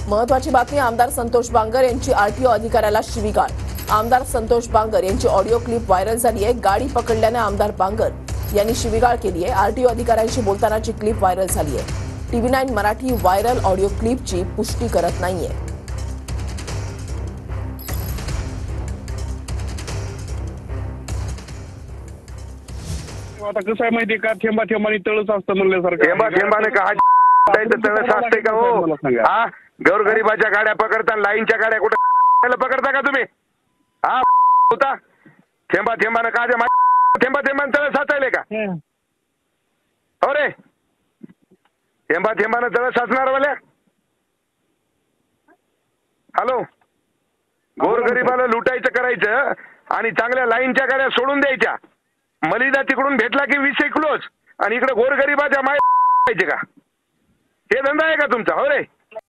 महत्वाची बातमी, आमदार संतोष बांगर यांची आरटीओ अधिकाऱ्याला शिवीगाळ। आमदार संतोष बांगर यांची ऑडिओ क्लिप व्हायरल झाली आहे। गाडी पकडल्याने आमदार बांगर यांनी शिवीगाळ केली आहे। आरटीओ अधिकाऱ्यांशी बोलतानाची क्लिप व्हायरल झाली आहे। TV9 मराठी व्हायरल ऑडिओ क्लिपची पुष्टी करत नाहीये। आता कसं आहे माहितीये का, थेंबा थेंबाने तळच असतं म्हणल्यासारखं। थेंबा थेंबाने का तळस असते का हो? हा, गोरगरिबाच्या गाड्या पकडता, लाईनच्या गाड्या कुठे पकडता का तुम्ही? हा होता थेंबा थेंबाने का थेंबा थेंबाने तळ साचायले का? हो रे, थेंबा थेंबाने तळ साचणार वाल्या? हॅलो, गोरगरिबाला लुटायचं करायचं आणि चांगल्या लाईनच्या गाड्या सोडून द्यायच्या। मलिदा तिकडून भेटला की 20 क्लोज आणि इकडे गोरगरिबाच्या माय का? हे धंदा आहे का तुमचा? हो रे।